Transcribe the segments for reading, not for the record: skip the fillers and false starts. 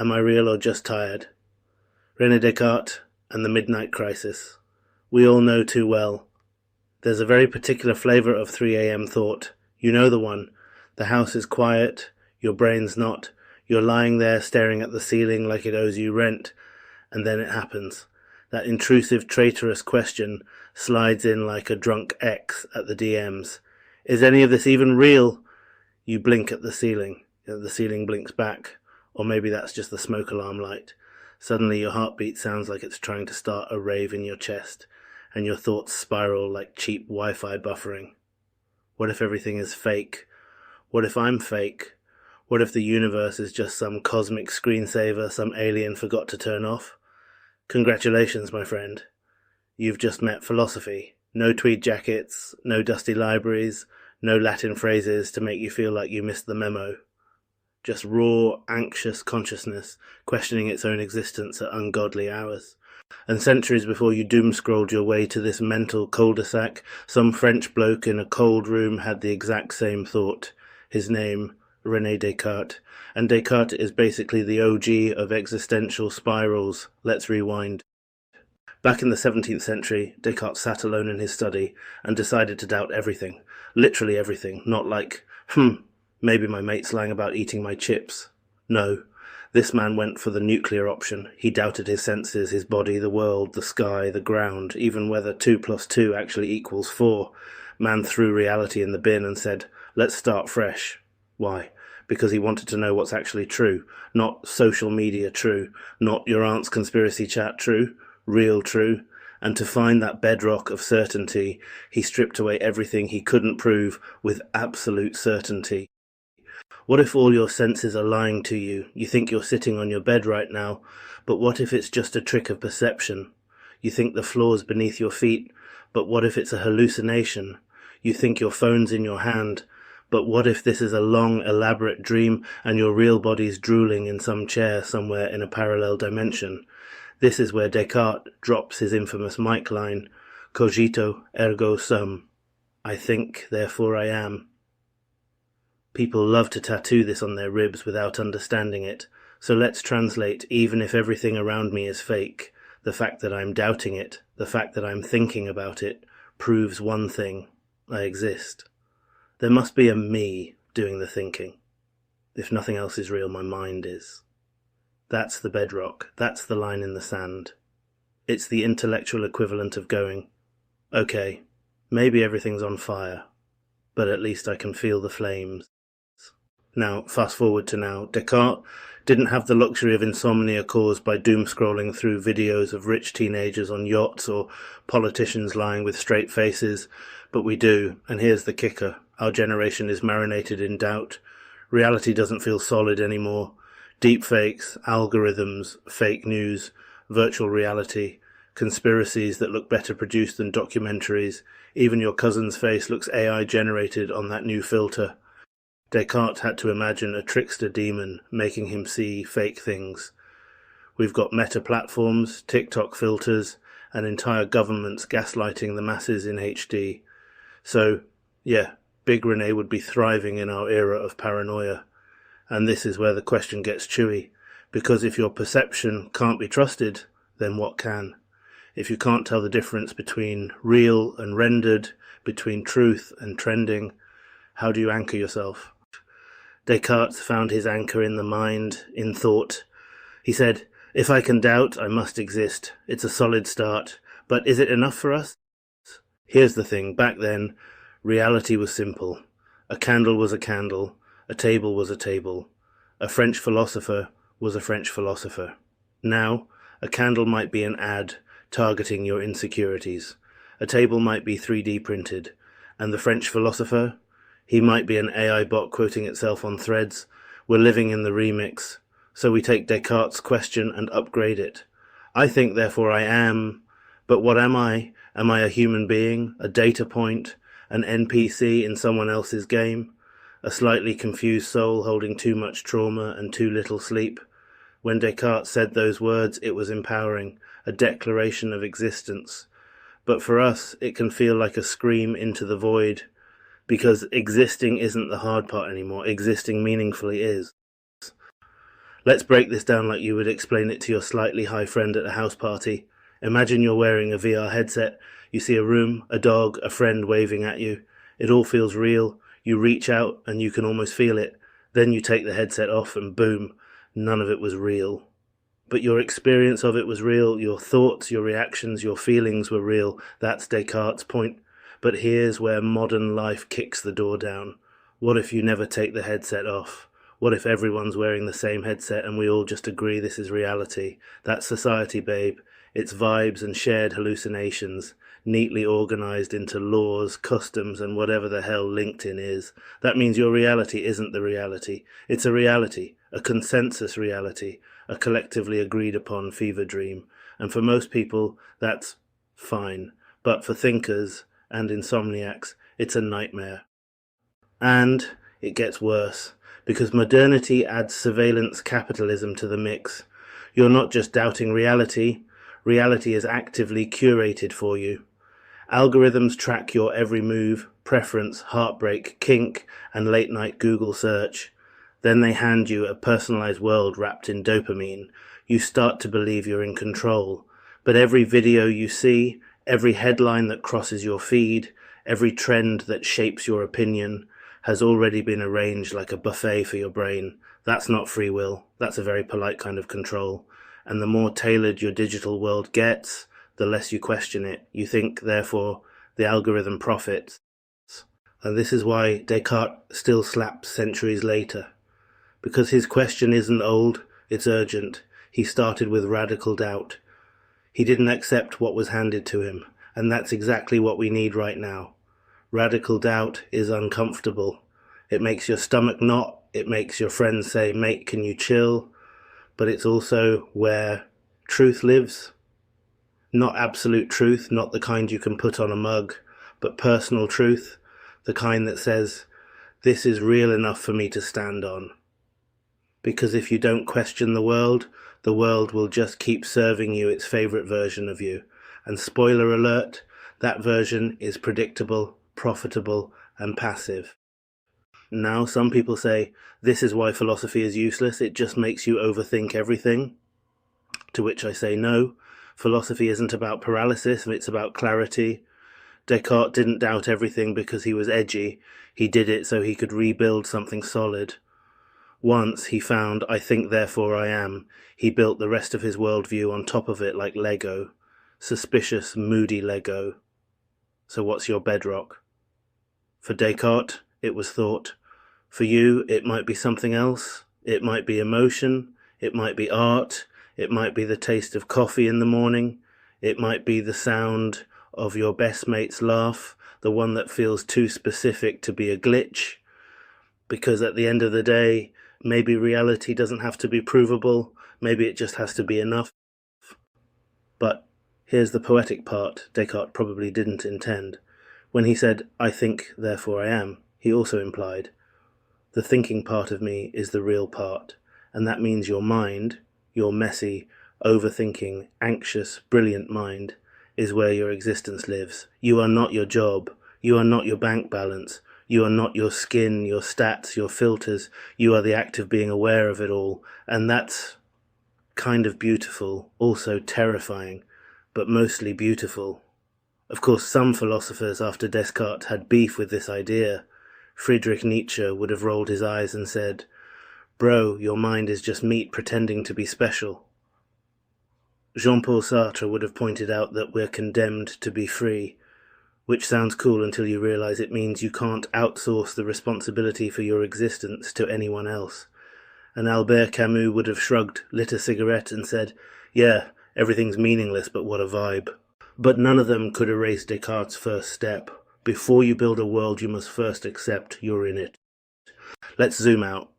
Am I real or just tired? René Descartes and the Midnight Crisis. We all know too well. There's a very particular flavour of 3 a.m. thought. You know the one. The house is quiet, your brain's not. You're lying there staring at the ceiling like it owes you rent, and then it happens. That intrusive, traitorous question slides in like a drunk X at the DMs. Is any of this even real? You blink at the ceiling. The ceiling blinks back. Or maybe that's just the smoke alarm light. Suddenly your heartbeat sounds like it's trying to start a rave in your chest, and your thoughts spiral like cheap Wi-Fi buffering. What if everything is fake? What if I'm fake? What if the universe is just some cosmic screensaver some alien forgot to turn off? Congratulations, my friend. You've just met philosophy. No tweed jackets, no dusty libraries, no Latin phrases to make you feel like you missed the memo. Just raw, anxious consciousness, questioning its own existence at ungodly hours. And centuries before you doom-scrolled your way to this mental cul-de-sac, some French bloke in a cold room had the exact same thought. His name, René Descartes. And Descartes is basically the OG of existential spirals. Let's rewind. Back in the 17th century, Descartes sat alone in his study and decided to doubt everything. Literally everything, not like, maybe my mate's lying about eating my chips. No, this man went for the nuclear option. He doubted his senses, his body, the world, the sky, the ground, even whether 2 plus 2 actually equals 4. Man threw reality in the bin and said, let's start fresh. Why? Because he wanted to know what's actually true. Not social media true, not your aunt's conspiracy chat true, real true. And to find that bedrock of certainty, he stripped away everything he couldn't prove with absolute certainty. What if all your senses are lying to you? You think you're sitting on your bed right now, but what if it's just a trick of perception? You think the floor's beneath your feet, but what if it's a hallucination? You think your phone's in your hand, but what if this is a long, elaborate dream and your real body's drooling in some chair somewhere in a parallel dimension? This is where Descartes drops his infamous mic line, cogito ergo sum. I think, therefore I am. People love to tattoo this on their ribs without understanding it, so let's translate even if everything around me is fake. The fact that I'm doubting it, the fact that I'm thinking about it, proves one thing: I exist. There must be a me doing the thinking. If nothing else is real, my mind is. That's the bedrock, that's the line in the sand. It's the intellectual equivalent of going, okay, maybe everything's on fire, but at least I can feel the flames. Now, fast forward to now. Descartes didn't have the luxury of insomnia caused by doom-scrolling through videos of rich teenagers on yachts or politicians lying with straight faces, but we do, and here's the kicker. Our generation is marinated in doubt. Reality doesn't feel solid anymore. Deepfakes, algorithms, fake news, virtual reality, conspiracies that look better produced than documentaries. Even your cousin's face looks AI-generated on that new filter. Descartes had to imagine a trickster demon making him see fake things. We've got meta platforms, TikTok filters, and entire governments gaslighting the masses in HD. So, yeah, Big René would be thriving in our era of paranoia. And this is where the question gets chewy, because if your perception can't be trusted, then what can? If you can't tell the difference between real and rendered, between truth and trending, how do you anchor yourself? Descartes found his anchor in the mind, in thought. He said, if I can doubt, I must exist. It's a solid start. But is it enough for us? Here's the thing. Back then, reality was simple. A candle was a candle. A table was a table. A French philosopher was a French philosopher. Now, a candle might be an ad targeting your insecurities. A table might be 3D printed. And the French philosopher? He might be an AI bot quoting itself on threads. We're living in the remix. So we take Descartes' question and upgrade it. I think, therefore I am. But what am I? Am I a human being? A data point? An NPC in someone else's game? A slightly confused soul holding too much trauma and too little sleep? When Descartes said those words, it was empowering, a declaration of existence. But for us, it can feel like a scream into the void. Because existing isn't the hard part anymore. Existing meaningfully is. Let's break this down like you would explain it to your slightly high friend at a house party. Imagine you're wearing a VR headset. You see a room, a dog, a friend waving at you. It all feels real. You reach out and you can almost feel it. Then you take the headset off and boom, none of it was real. But your experience of it was real. Your thoughts, your reactions, your feelings were real. That's Descartes' point. But here's where modern life kicks the door down. What if you never take the headset off? What if everyone's wearing the same headset and we all just agree this is reality? That's society, babe. It's vibes and shared hallucinations, neatly organized into laws, customs, and whatever the hell LinkedIn is. That means your reality isn't the reality. It's a reality, a consensus reality, a collectively agreed upon fever dream. And for most people, that's fine. But for thinkers and insomniacs, it's a nightmare. And it gets worse, because modernity adds surveillance capitalism to the mix. You're not just doubting reality. Reality is actively curated for you. Algorithms track your every move, preference, heartbreak, kink, and late-night Google search. Then they hand you a personalized world wrapped in dopamine. You start to believe you're in control. But every video you see, every headline that crosses your feed, every trend that shapes your opinion, has already been arranged like a buffet for your brain. That's not free will. That's a very polite kind of control. And the more tailored your digital world gets, the less you question it. You think, therefore, the algorithm profits. And this is why Descartes still slaps centuries later. Because his question isn't old, it's urgent. He started with radical doubt. He didn't accept what was handed to him, and that's exactly what we need right now. Radical doubt is uncomfortable. It makes your stomach knot, it makes your friends say, mate, can you chill? But it's also where truth lives. Not absolute truth, not the kind you can put on a mug, but personal truth, the kind that says, this is real enough for me to stand on. Because if you don't question the world will just keep serving you its favorite version of you. And spoiler alert, that version is predictable, profitable, and passive. Now, some people say, this is why philosophy is useless, it just makes you overthink everything. To which I say no, philosophy isn't about paralysis, it's about clarity. Descartes didn't doubt everything because he was edgy, he did it so he could rebuild something solid. Once he found, I think therefore I am, he built the rest of his worldview on top of it like Lego. Suspicious, moody Lego. So what's your bedrock? For Descartes, it was thought. For you, it might be something else. It might be emotion. It might be art. It might be the taste of coffee in the morning. It might be the sound of your best mate's laugh, the one that feels too specific to be a glitch. Because at the end of the day, maybe reality doesn't have to be provable. Maybe it just has to be enough. But here's the poetic part Descartes probably didn't intend. When he said, I think, therefore I am, he also implied, the thinking part of me is the real part, and that means your mind, your messy, overthinking, anxious, brilliant mind, is where your existence lives. You are not your job, you are not your bank balance, you are not your skin, your stats, your filters, you are the act of being aware of it all, and that's kind of beautiful, also terrifying, but mostly beautiful. Of course, some philosophers after Descartes had beef with this idea. Friedrich Nietzsche would have rolled his eyes and said, bro, your mind is just meat pretending to be special. Jean-Paul Sartre would have pointed out that we're condemned to be free, which sounds cool until you realize it means you can't outsource the responsibility for your existence to anyone else. And Albert Camus would have shrugged, lit a cigarette and said, yeah, everything's meaningless, but what a vibe. But none of them could erase Descartes' first step. Before you build a world, you must first accept you're in it. Let's zoom out.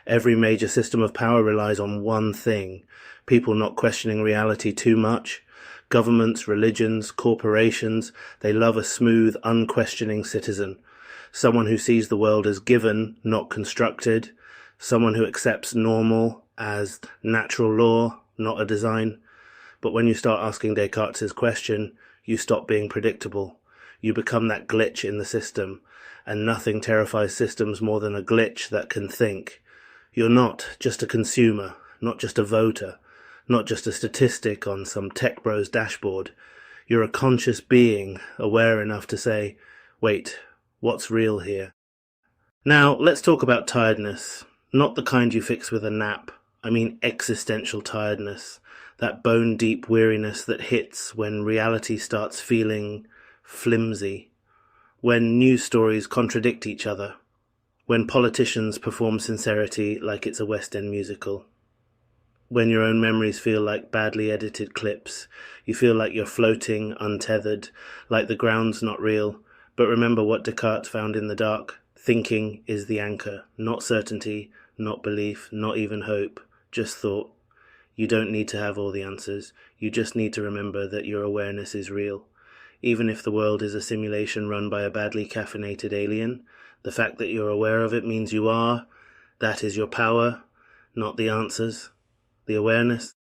Every major system of power relies on one thing. People not questioning reality too much. Governments, religions, corporations, they love a smooth, unquestioning citizen. Someone who sees the world as given, not constructed. Someone who accepts normal as natural law, not a design. But when you start asking Descartes' question, you stop being predictable. You become that glitch in the system, and nothing terrifies systems more than a glitch that can think. You're not just a consumer. not just a voter, not just a statistic on some tech bro's dashboard. You're a conscious being, aware enough to say, wait, what's real here? Now, let's talk about tiredness. Not the kind you fix with a nap. I mean existential tiredness. That bone-deep weariness that hits when reality starts feeling flimsy. When news stories contradict each other. When politicians perform sincerity like it's a West End musical. When your own memories feel like badly edited clips. You feel like you're floating, untethered, like the ground's not real. But remember what Descartes found in the dark. Thinking is the anchor, not certainty, not belief, not even hope, just thought. You don't need to have all the answers. You just need to remember that your awareness is real. Even if the world is a simulation run by a badly caffeinated alien, the fact that you're aware of it means you are. That is your power, not the answers, the awareness.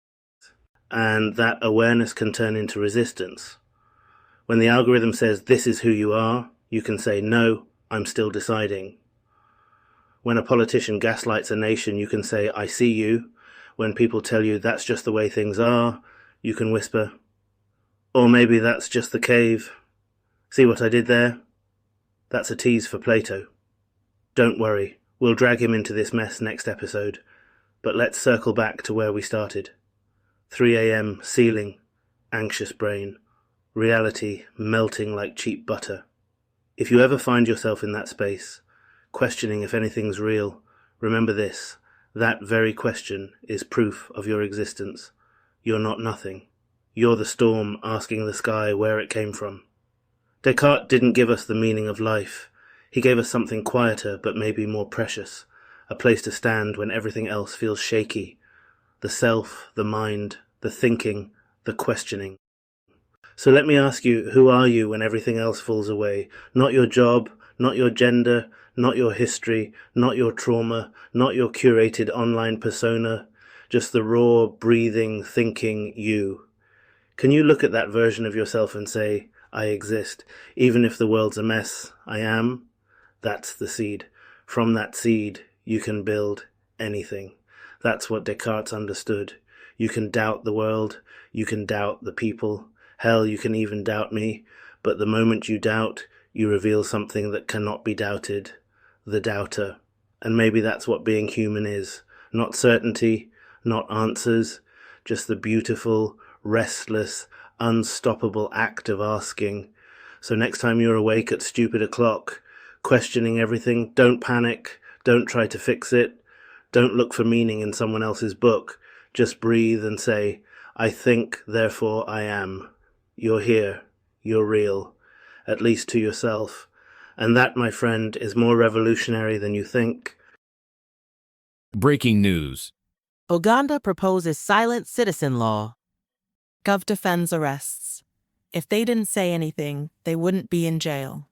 And that awareness can turn into resistance. When the algorithm says this is who you are, you can say no, I'm still deciding. When a politician gaslights a nation, you can say I see you. When people tell you that's just the way things are, you can whisper, or maybe that's just the cave. See what I did there? That's a tease for Plato. Don't worry, we'll drag him into this mess next episode, but let's circle back to where we started. 3 a.m. ceiling, anxious brain, reality melting like cheap butter. If you ever find yourself in that space, questioning if anything's real, remember this, that very question is proof of your existence. You're not nothing. You're the storm asking the sky where it came from. Descartes didn't give us the meaning of life. He gave us something quieter but maybe more precious, a place to stand when everything else feels shaky. The self, the mind, the thinking, the questioning. So let me ask you, who are you when everything else falls away? Not your job, not your gender, not your history, not your trauma, not your curated online persona, just the raw, breathing, thinking you. Can you look at that version of yourself and say, I exist, even if the world's a mess, I am? That's the seed. From that seed, you can build anything. That's what Descartes understood. You can doubt the world, you can doubt the people, hell, you can even doubt me, but the moment you doubt, you reveal something that cannot be doubted, the doubter. And maybe that's what being human is. Not certainty, not answers, just the beautiful, restless, unstoppable act of asking. So next time you're awake at stupid o'clock, questioning everything, don't panic, don't try to fix it, don't look for meaning in someone else's book, just breathe and say, I think, therefore I am. You're here, you're real, at least to yourself. And that, my friend, is more revolutionary than you think. Breaking news. Uganda proposes silent citizen law. Gov defends arrests. If they didn't say anything, they wouldn't be in jail.